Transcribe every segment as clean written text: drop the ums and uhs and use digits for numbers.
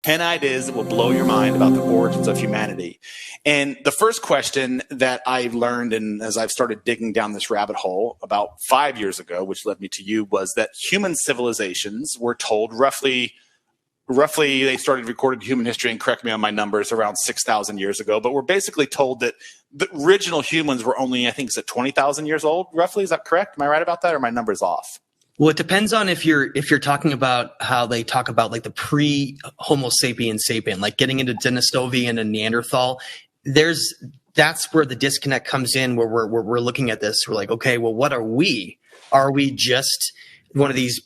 10 ideas that will blow your mind about the origins of humanity. And the first question that I learned, and as I've started digging down this rabbit hole about 5 years ago, which led me to you, was that human civilizations were told roughly they started recorded human history, and correct me on my numbers, around 6,000 years ago. But we're basically told that the original humans were only, I think, is it 20,000 years old, roughly? Is that correct? Am I right about that, or are my numbers off? Well, it depends on if you're talking about how they talk about like the pre-Homo sapiens sapien, like getting into Denisovans and a Neanderthal. That's where the disconnect comes in, where we're looking at this. We're like, okay, well, what are we? Are we just one of these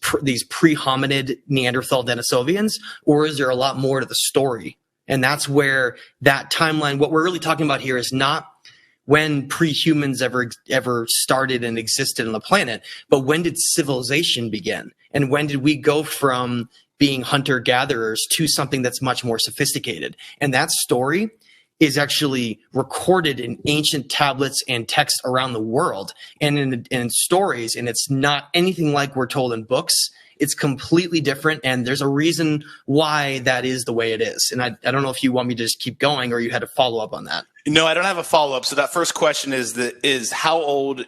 pre-hominid Neanderthal Denisovans, or is there a lot more to the story? And that's where that timeline. What we're really talking about here is not when pre-humans ever started and existed on the planet, but when did civilization begin? And when did we go from being hunter-gatherers to something that's much more sophisticated? And that story is actually recorded in ancient tablets and texts around the world and in stories, and it's not anything like we're told in books. It's completely different, and there's a reason why that is the way it is. And I don't know if you want me to just keep going or you had a follow-up on that. No, I don't have a follow-up. So that first question is how old,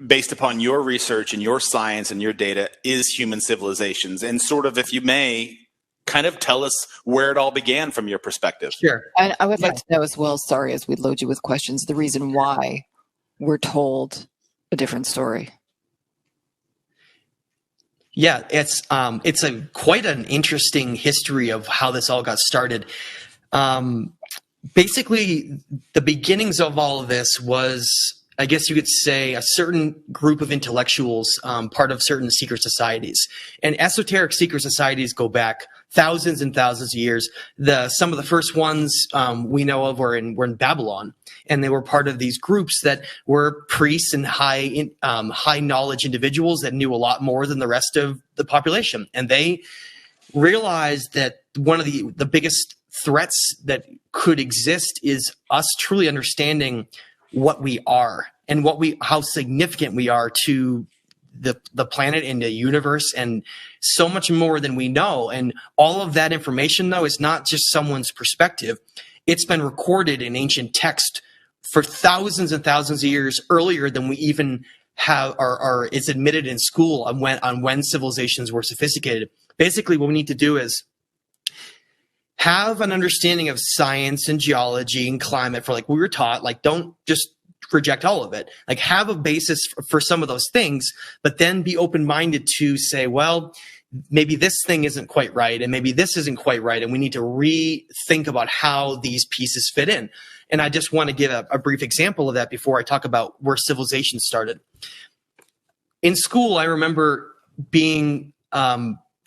based upon your research and your science and your data, is human civilizations? And sort of, if you may, kind of tell us where it all began from your perspective. Sure. And I would like to know as well, sorry, as we load you with questions, the reason why we're told a different story. Yeah, it's quite an interesting history of how this all got started. Basically, the beginnings of all of this was, I guess you could say, a certain group of intellectuals, part of certain secret societies. And esoteric secret societies go back thousands and thousands of years. Some of the first ones we know of were in Babylon, and they were part of these groups that were priests and high knowledge individuals that knew a lot more than the rest of the population. And they realized that one of the biggest threats that could exist is us truly understanding what we are and how significant we are to the planet and the universe, and so much more than we know. And all of that information, though, is not just someone's perspective. It's been recorded in ancient text for thousands and thousands of years earlier than we even have or is admitted in school on when civilizations were sophisticated. Basically, what we need to do is have an understanding of science and geology and climate for, like we were taught. Like, don't just reject all of it. Like, have a basis for some of those things, but then be open-minded to say, well, maybe this thing isn't quite right, and maybe this isn't quite right, and we need to rethink about how these pieces fit in. And I just want to give a brief example of that before I talk about where civilization started. In school, I remember being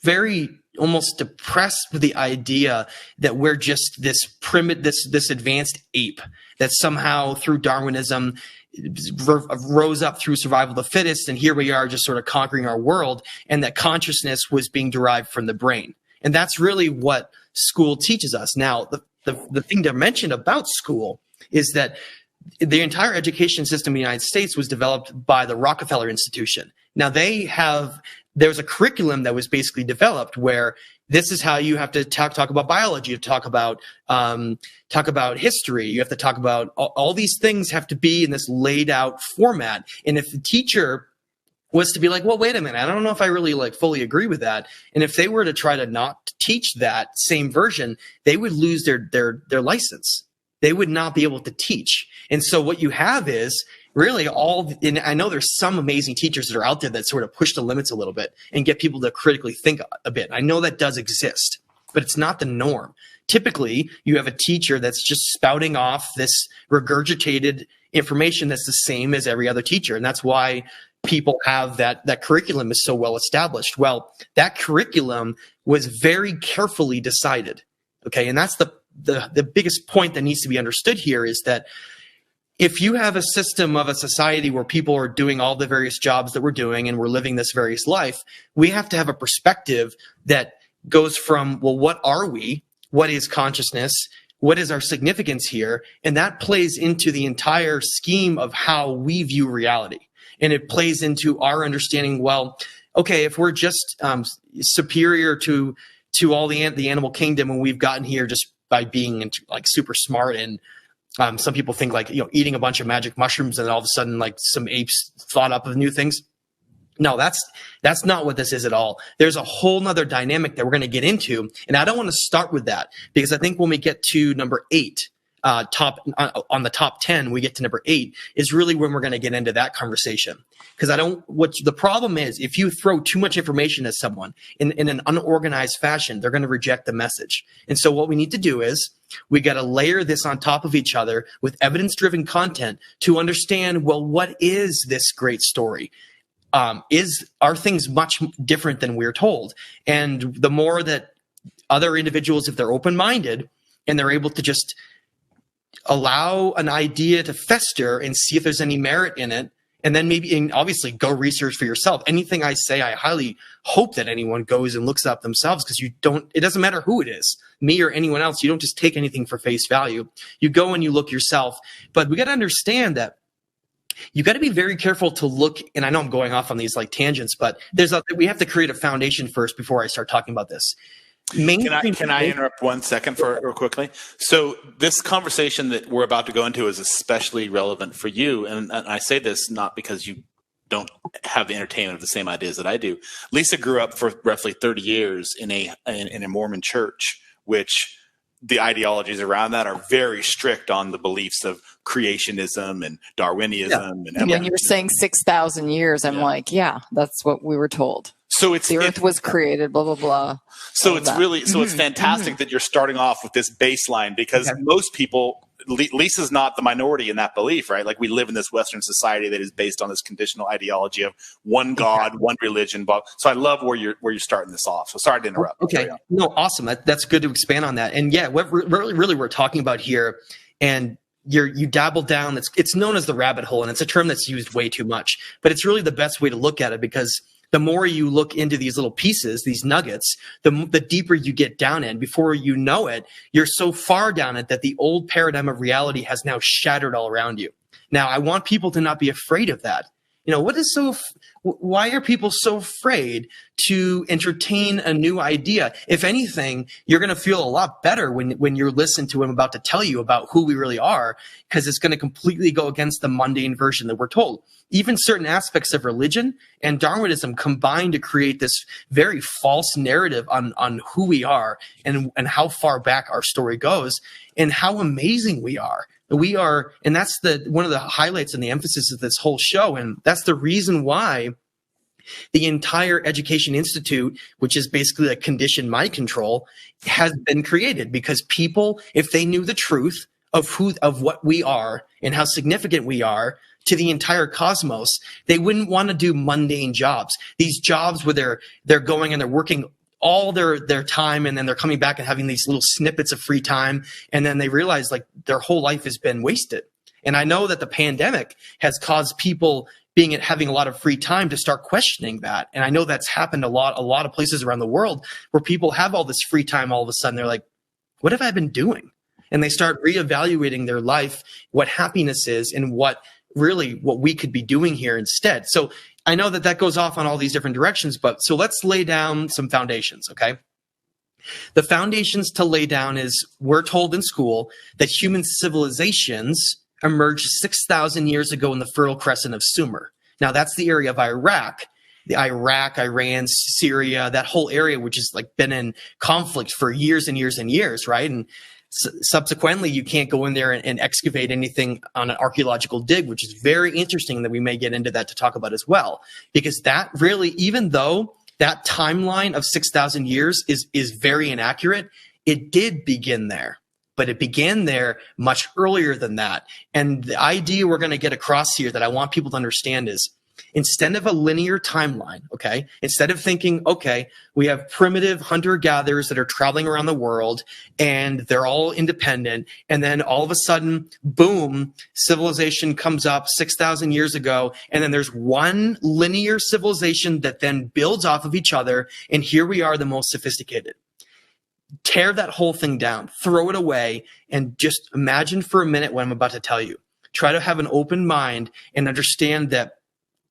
very almost depressed with the idea that we're just this advanced ape that somehow through Darwinism rose up through survival of the fittest, and here we are just sort of conquering our world, and that consciousness was being derived from the brain. And that's really what school teaches us. Now, the thing to mention about school is that the entire education system in the United States was developed by the Rockefeller Institution. Now, there's a curriculum that was basically developed where this is how you have to talk about biology, you have to talk about history, you have to talk about all these things have to be in this laid out format. And if the teacher was to be like, well, wait a minute, I don't know if I really fully agree with that. And if they were to try to not teach that same version, they would lose their license. They would not be able to teach. And so what you have is really and I know there's some amazing teachers that are out there that sort of push the limits a little bit and get people to critically think a bit. I know that does exist, but it's not the norm. Typically, you have a teacher that's just spouting off this regurgitated information that's the same as every other teacher. And that's why people have that curriculum is so well established. Well, that curriculum was very carefully decided. Okay. And that's the biggest point that needs to be understood here is that if you have a system of a society where people are doing all the various jobs that we're doing and we're living this various life, we have to have a perspective that goes from, well, what are we? What is consciousness? What is our significance here? And that plays into the entire scheme of how we view reality. And it plays into our understanding, well, okay, if we're just superior to to all the animal kingdom, and we've gotten here just by being like super smart. And some people think like, eating a bunch of magic mushrooms and all of a sudden like some apes thought up of new things. No, that's not what this is at all. There's a whole nother dynamic that we're going to get into. And I don't want to start with that because I think when we get to number 8, on the top 10, we get to number 8 is really when we're going to get into that conversation. Because what the problem is, if you throw too much information at someone in an unorganized fashion, they're going to reject the message. And so what we need to do is we got to layer this on top of each other with evidence-driven content to understand, well, what is this great story? Are things much different than we're told? And the more that other individuals, if they're open-minded and they're able to just allow an idea to fester and see if there's any merit in it, and then and obviously go research for yourself. Anything I say, I highly hope that anyone goes and looks up themselves, because it doesn't matter who it is, me or anyone else. You don't just take anything for face value. You go and you look yourself. But we got to understand that you got to be very careful to look, and I know I'm going off on these like tangents, but we have to create a foundation first before I start talking about this. Can I interrupt 1 second real quickly? So this conversation that we're about to go into is especially relevant for you, and I say this not because you don't have the entertainment of the same ideas that I do. Lisa grew up for roughly 30 years in a Mormon church, which the ideologies around that are very strict on the beliefs of creationism and Darwinism. And you were saying 6,000 years. I'm like, that's what we were told. So the earth was created, blah, blah, blah. So it's it's fantastic that you're starting off with this baseline, because most people, Lisa's not the minority in that belief, right? Like, we live in this Western society that is based on this conditional ideology of one God, one religion. So I love where you're starting this off. So sorry to interrupt. Okay. No, awesome. That's good to expand on that. And what really we're talking about here, and you dabble down, it's known as the rabbit hole, and it's a term that's used way too much, but it's really the best way to look at it, because the more you look into these little pieces, these nuggets, the deeper you get down in. Before you know it, you're so far down it that the old paradigm of reality has now shattered all around you. Now, I want people to not be afraid of that. Why are people so afraid to entertain a new idea? If anything, you're going to feel a lot better when you listen to him about to tell you about who we really are, because it's going to completely go against the mundane version that we're told. Even certain aspects of religion and Darwinism combine to create this very false narrative on who we are and how far back our story goes and how amazing we are. We are, and that's one of the highlights and the emphasis of this whole show. And that's the reason why the entire Education Institute, which is basically a conditioned mind control, has been created, because people, if they knew the truth of what we are and how significant we are to the entire cosmos, they wouldn't want to do mundane jobs. These jobs where they're going and they're working all their time, and then they're coming back and having these little snippets of free time, and then they realize like their whole life has been wasted. And I know that the pandemic has caused people having a lot of free time to start questioning that. And I know that's happened a lot of places around the world where people have all this free time. All of a sudden they're like, what have I been doing? And they start reevaluating their life, what happiness is, and what we could be doing here instead. So I know that goes off on all these different directions, but so let's lay down some foundations, okay? The foundations to lay down is, we're told in school that human civilizations emerged 6,000 years ago in the Fertile Crescent of Sumer. Now, that's the area of Iraq, Iran, Syria, that whole area, which has like been in conflict for years and years and years, right? And subsequently, you can't go in there and excavate anything on an archaeological dig, which is very interesting, that we may get into that to talk about as well. Because that really, even though that timeline of 6,000 years is very inaccurate, it did begin there. But it began there much earlier than that. And the idea we're going to get across here that I want people to understand is, instead of a linear timeline, okay, instead of thinking, okay, we have primitive hunter-gatherers that are traveling around the world and they're all independent, and then all of a sudden, boom, civilization comes up 6,000 years ago, and then there's one linear civilization that then builds off of each other, and here we are, the most sophisticated. Tear that whole thing down, throw it away, and just imagine for a minute what I'm about to tell you. Try to have an open mind and understand that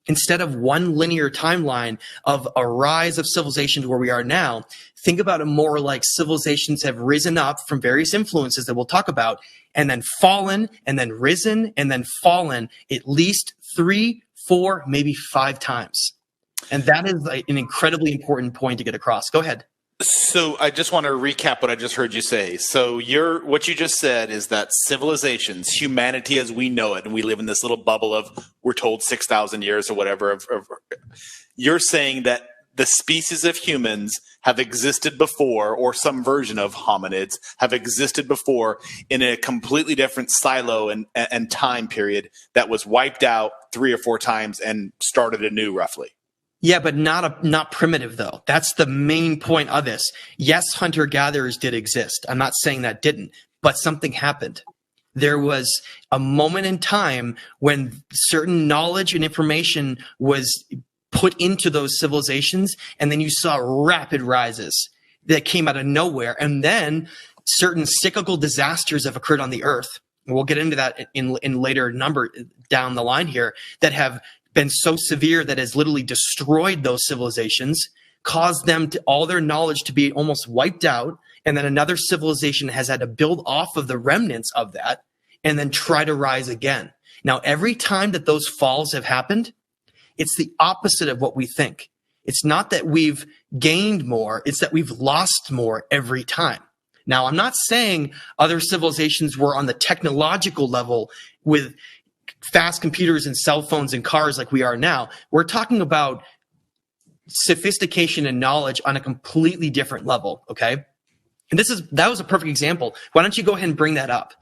instead of one linear timeline of a rise of civilization to where we are now, think about it more like civilizations have risen up from various influences that we'll talk about, and then fallen, and then risen, and then fallen at least 3, 4, maybe 5 times. And that is an incredibly important point to get across. Go ahead. So I just want to recap what I just heard you say. So what you just said is that civilizations, humanity as we know it, and we live in this little bubble of, we're told 6,000 years or whatever. You're saying that the species of humans have existed before, or some version of hominids have existed before in a completely different silo and time period that was wiped out 3 or 4 times and started anew roughly. Yeah, but not primitive though. That's the main point of this. Yes, hunter-gatherers did exist. I'm not saying that didn't, but something happened. There was a moment in time when certain knowledge and information was put into those civilizations, and then you saw rapid rises that came out of nowhere. And then certain cyclical disasters have occurred on the earth. We'll get into that in later number down the line here, that have been so severe that has literally destroyed those civilizations, caused them to all their knowledge to be almost wiped out, and then another civilization has had to build off of the remnants of that and then try to rise again. Now, every time that those falls have happened, it's the opposite of what we think. It's not that we've gained more, it's that we've lost more every time. Now, I'm not saying other civilizations were on the technological level with fast computers and cell phones and cars like we are now. We're talking about sophistication and knowledge on a completely different level, okay? And that was a perfect example. Why don't you go ahead and bring that up?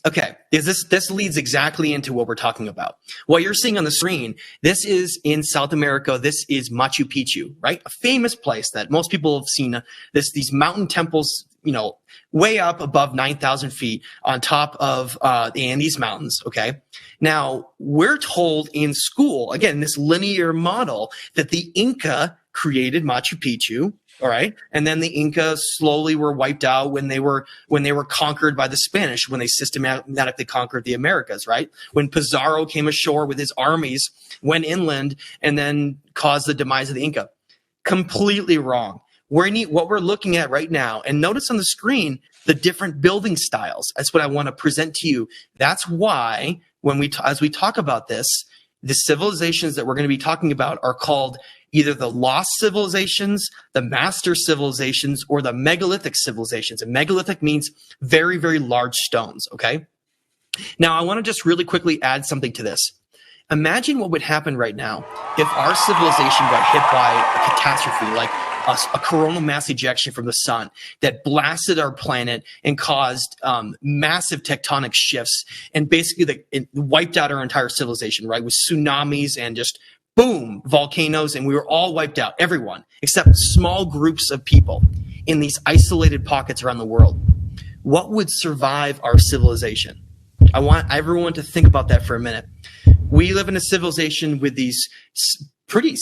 Okay, this leads exactly into what we're talking about. What you're seeing on the screen, this is in South America. This is Machu Picchu, right? A famous place that most people have seen. These mountain temples, way up above 9,000 feet on top of the Andes Mountains, okay? Now, we're told in school, again, this linear model, that the Inca created Machu Picchu, all right? And then the Inca slowly were wiped out when they were conquered by the Spanish, when they systematically conquered the Americas, right? When Pizarro came ashore with his armies, went inland, and then caused the demise of the Inca. Completely wrong. What we're looking at right now, and notice on the screen the different building styles. That's what I want to present to you. That's why as we talk about this, the civilizations that we're going to be talking about are called either the lost civilizations, the master civilizations, or the megalithic civilizations. And megalithic means very, very large stones, okay? Now, I want to just really quickly add something to this. Imagine what would happen right now if our civilization got hit by a catastrophe, like a coronal mass ejection from the sun that blasted our planet and caused massive tectonic shifts, and basically it wiped out our entire civilization, right? With tsunamis and just boom, volcanoes, and we were all wiped out, everyone, except small groups of people in these isolated pockets around the world. What would survive our civilization? I want everyone to think about that for a minute. We live in a civilization with these pretty